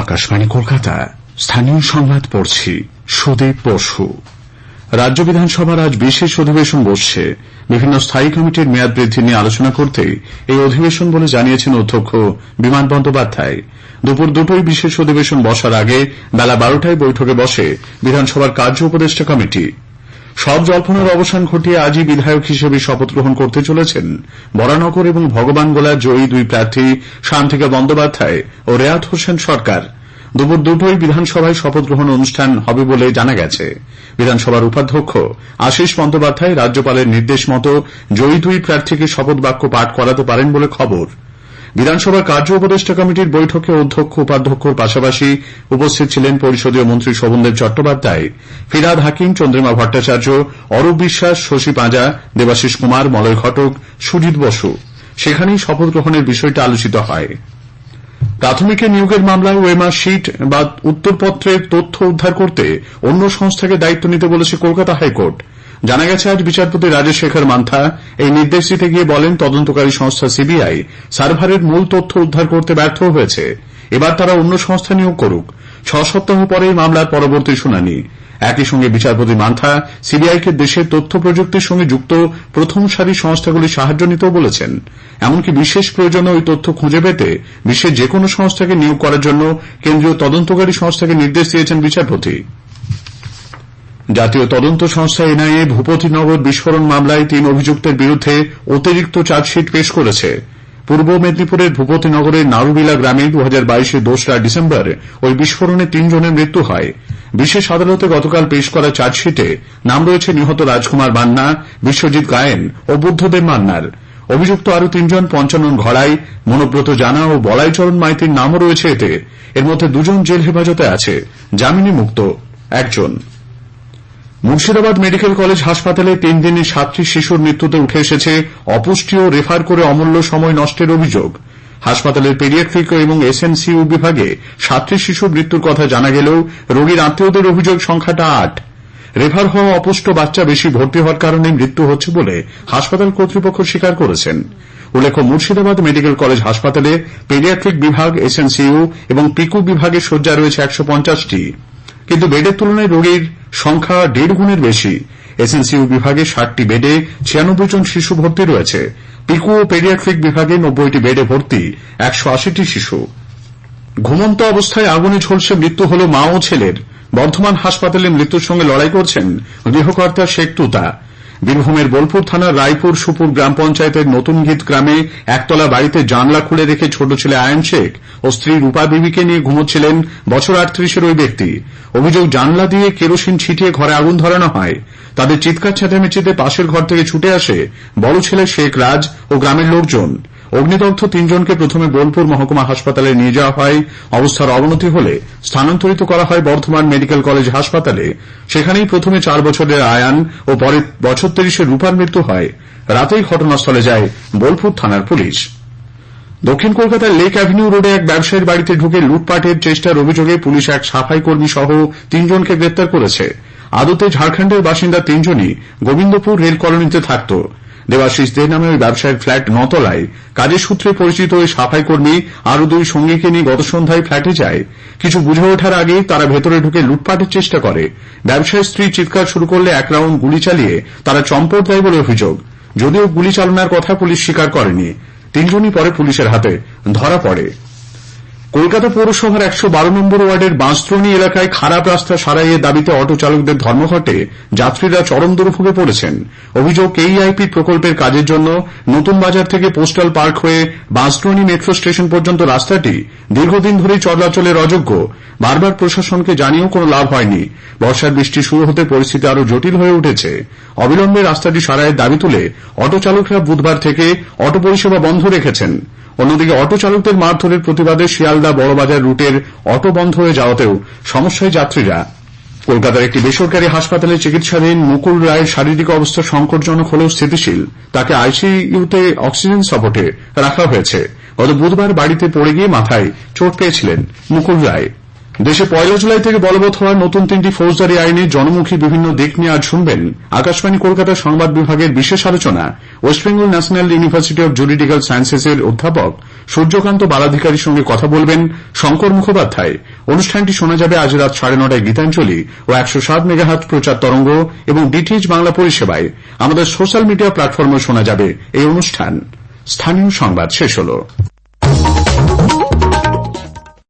আকাশবাণী কলকাতা, স্থানীয় সংবাদ পড়ছি সুদীপ বসু। রাজ্য বিধানসভার আজ বিশেষ অধিবেশন বসছে। বিভিন্ন স্থায়ী কমিটির মেয়াদ বৃদ্ধি নিয়ে আলোচনা করতেই এই অধিবেশন বলে জানিয়েছেন অধ্যক্ষ বিমান বন্দ্যোপাধ্যায়। দুপুর দুটোই বিশেষ অধিবেশন বসার আগে বেলা 12টায় বৈঠকে বসে বিধানসভার কার্য উপদেষ্টা কমিটি। সব জল্পনার অবসান ঘটিয়ে আজই বিধায়ক হিসেবে শপথ গ্রহণ করতে চলেছেন বরানগর এবং ভগবানগোলার জয়ী দুই প্রার্থী শান্তিকা বন্দ্যোপাধ্যায় ও রেয়াত হোসেন সরকার। দুপুর দুটোই বিধানসভায় শপথ গ্রহণ অনুষ্ঠান হবে বলে জানা গেছে। বিধানসভার উপাধ্যক্ষ আশিস বন্দ্যোপাধ্যায় রাজ্যপালের নির্দেশ মতো জয়ী দুই প্রার্থীকে শপথ বাক্য পাঠ করাতে পারেন বলে খবর। বিধানসভার কার্য উপদেষ্টা কমিটির বৈঠকে অধ্যক্ষ উপাধ্যক্ষর পাশাপাশি উপস্থিত ছিলেন পরিষদীয় মন্ত্রী শোভনদেব চট্টোপাধ্যায়, ফিরহাদ হাকিম, চন্দ্রিমা ভট্টাচার্য, অরূপ বিশ্বাস, শশী পাঁজা, দেবাশিস কুমার, মলয় ঘটক, সুজিত বসু। সেখানেই শপথ গ্রহণের বিষয়টা আলোচিত হয়। প্রাথমিকে নিয়োগের মামলায় ওএমআর শিট বা উত্তরপত্রের তথ্য উদ্ধার করতে অন্য সংস্থাকে দায়িত্ব নিতে বলেছে কলকাতা হাইকোর্ট। জানা গেছে আজ বিচারপতি রাজেশ শেখর মান্থা এই নির্দেশ দিতে গিয়ে বলেন, তদন্তকারী সংস্থা সিবিআই সার্ভারের মূল তথ্য উদ্ধার করতে ব্যর্থ হয়েছে। এবার তারা অন্য সংস্থা নিয়োগ করুক। 6 সপ্তাহ পরে মামলার পরবর্তী শুনানি। একই সঙ্গে বিচারপতি মান্থা সিবিআইকে দেশের তথ্য প্রযুক্তির সঙ্গে যুক্ত প্রথম সারির সংস্থাগুলির সাহায্য নিতেও বলেছেন। এমনকি বিশেষ প্রয়োজনে ওই তথ্য খুঁজে পেতে বিশ্বের যে কোনো সংস্থাকে নিয়োগ করার জন্য কেন্দ্রীয় তদন্তকারী সংস্থাকে নির্দেশ দিয়েছেন বিচারপতি। জাতীয় তদন্ত সংস্থা এনআইএ ভূপতিনগর বিস্ফোরণ মামলায় 3 অভিযুক্তের বিরুদ্ধে অতিরিক্ত চার্জশিট পেশ করেছে। পূর্ব মেদিনীপুরের ভূপতিনগরের নারুবিলা গ্রামে 2022-এর 2রা ডিসেম্বর ওই বিস্ফোরণে 3 জনের মৃত্যু হয়। বিশেষ আদালতে গতকাল পেশ করা চার্জশিটে নাম রয়েছে নিহত রাজকুমার মান্না, বিশ্বজিৎ গায়েন ও বুদ্ধদেব মান্নার। অভিযুক্ত আরও 3 জন পঞ্চানন ঘড়াই, মনোব্রত জানা ও বলাইচরণ মাইতির নামও রয়েছে এতে। এর মধ্যে 2 জন জেল হেফাজতে আছে, জামিনে মুক্ত 1 জন। মুর্শিদাবাদ মেডিকেল কলেজ হাসপাতালে 3 দিনে 7টি শিশুর মৃত্যুতে উঠে এসেছে অপুষ্টি ও রেফার করে অমূল্য সময় নষ্টের অভিযোগ। হাসপাতালের পেডিয়াট্রিক এবং এসএনসিইউ বিভাগে 7টি শিশুর মৃত্যুর কথা জানা গেলেও রোগীর আত্মীয়দের অভিযোগ সংখ্যাটা 8। রেফার হওয়া অপুষ্ট বাচ্চা বেশি ভর্তি হওয়ার কারণে মৃত্যু হচ্ছে বলে হাসপাতাল কর্তৃপক্ষ স্বীকার করেছেন। উল্লেখ্য, মুর্শিদাবাদ মেডিকেল কলেজ হাসপাতালে পেডিয়াট্রিক বিভাগ, এসএনসিইউ এবং পিকু বিভাগের শয্যা রয়েছে 150টি, কিন্তু বেডের তুলনায় রোগীর সংখ্যা 1.5 গুণের বেশি। এসএনসিইউ বিভাগে 60টি বেডে 96 জন শিশু ভর্তি রয়েছে। পিকু ও পেডিয়াট্রিক বিভাগে 90টি বেডে ভর্তি 180টি শিশু। ঘুমন্ত অবস্থায় আগুনে ঝলসে মৃত্যু হল মা ও ছেলের। বর্ধমান হাসপাতালে মৃত্যুর সঙ্গে লড়াই করছেন গৃহকর্তা শেখ তুতা। বীরভূমের বোলপুর থানার রায়পুর সুপুর গ্রাম পঞ্চায়েতের নতুনগীত গ্রামে একতলা বাড়িতে জানলা খুলে রেখে ছোট ছেলে আয়ন শেখ ও স্ত্রী রূপা দেবীকে নিয়ে ঘুমোচ্ছিলেন বছর 38-এর ওই ব্যক্তি। অভিযোগ, জানলা দিয়ে কেরোসিন ছিটিয়ে ঘরে আগুন ধরানো হয়। তাদের চিৎকার চেঁচামেচিতে পাশের ঘর থেকে ছুটে আসে বড় ছেলে শেখ রাজ ও গ্রামের লোকজন। অগ্নিদগ্ধ 3 জনকে প্রথমে বোলপুর মহকুমা হাসপাতালে নিয়ে যাওয়া হয়। অবস্থার অবনতি হলে স্থানান্তরিত করা হয় বর্ধমান মেডিকেল কলেজ হাসপাতালে। সেখানেই প্রথমে 4 বছরের আয়ান ও পরে বছর 30-এর রূপার মৃত্যু হয়। রাতেই ঘটনাস্থলে যায় বোলপুর থানার পুলিশ। দক্ষিণ কলকাতার লেক অ্যাভিনিউ রোডে এক ব্যবসায়ীর বাড়িতে ঢুকে লুটপাটের চেষ্টার অভিযোগে পুলিশ এক সাফাই কর্মী সহ 3 জনকে গ্রেপ্তার করেছে। আদতে ঝাড়খণ্ডের বাসিন্দা 3 জনই গোবিন্দপুর রেল কলোনিতে থাকত। দেবাশিস দে নামে ওই ব্যবসায়ীর ফ্ল্যাট 9 তলায়। কাজের সূত্রে পরিচিত ওই সাফাই কর্মী আরও 2 সঙ্গীকে নিয়ে গত সন্ধ্যায় ফ্ল্যাটে যায়। কিছু বুঝে ওঠার আগেই তারা ভেতরে ঢুকে লুটপাটের চেষ্টা করে। ব্যবসায়ীর স্ত্রী চিৎকার শুরু করলে 1 রাউন্ড গুলি চালিয়ে তারা চম্পট দেয় বলে অভিযোগ। যদিও গুলি চালানোর কথা পুলিশ স্বীকার করেনি। 3 জনই পরে পুলিশের হাতে ধরা পড়ে। কলকাতা পৌরসভার 112 নম্বর ওয়ার্ডের বাঁশদ্রোণী এলাকায় খারাপ রাস্তা সারাইয়ের দাবিতে অটো চালকদের ধর্মঘটে যাত্রীরা চরম দুর্ভোগে পড়েছেন। অভিযোগ, কেইআইপি প্রকল্পের কাজের জন্য নতুন বাজার থেকে পোস্টাল পার্ক হয়ে বাঁশদ্রোণী মেট্রো স্টেশন পর্যন্ত রাস্তাটি দীর্ঘদিন ধরেই চলাচলের অযোগ্য। বারবার প্রশাসনকে জানিয়েও কোনো লাভ হয়নি। বর্ষার বৃষ্টি শুরু হতে পরিস্থিতি আরও জটিল হয়ে উঠেছে। অবিলম্বে রাস্তাটি সারাইয়ের দাবি তুলে অটো চালকরা বুধবার থেকে অটো পরিষেবা বন্ধ রেখেছেন। অন্যদিকে অটো চালকদের মারধরের প্রতিবাদে শিয়ালদা বড়বাজার রুটের অটো বন্ধ হয়ে যাওয়াতেও সমস্যায় যাত্রীরা। কলকাতার একটি বেসরকারি হাসপাতালে চিকিৎসাধীন মুকুল রায়ের শারীরিক অবস্থা সংকটজনক হলেও স্থিতিশীল। তাকে আইসিইউতে অক্সিজেন সাপোর্টে রাখা হয়েছে। গত বুধবার বাড়িতে পড়ে গিয়ে মাথায় চোট পেয়েছিলেন মুকুল রায়। দেশে 1 জুলাই থেকে বলবৎ হওয়া নতুন 3টি ফৌজদারি আইনে জনমুখী বিভিন্ন দিক নিয়ে আজ শুনবেন আকাশবাণী কলকাতা সংবাদ বিভাগের বিশেষ আলোচনা। West Bengal national university of juridical সায়েন্সেসের অধ্যাপক সূর্যকান্ত বালাধিকারীর সঙ্গে কথা বলবেন শঙ্কর মুখোপাধ্যায়। অনুষ্ঠানটি শোনা যাবে আজ রাত 9:30টায় গীতাঞ্জলি ও 107 মেগাহার্টজ প্রচার তরঙ্গ এবং ডিটিএইচ বাংলা পরিষেবায়। আমাদের সোশ্যাল মিডিয়া প্ল্যাটফর্মে শোনা যাবে এই অনুষ্ঠান। স্থানীয় সংবাদ শেষ হল।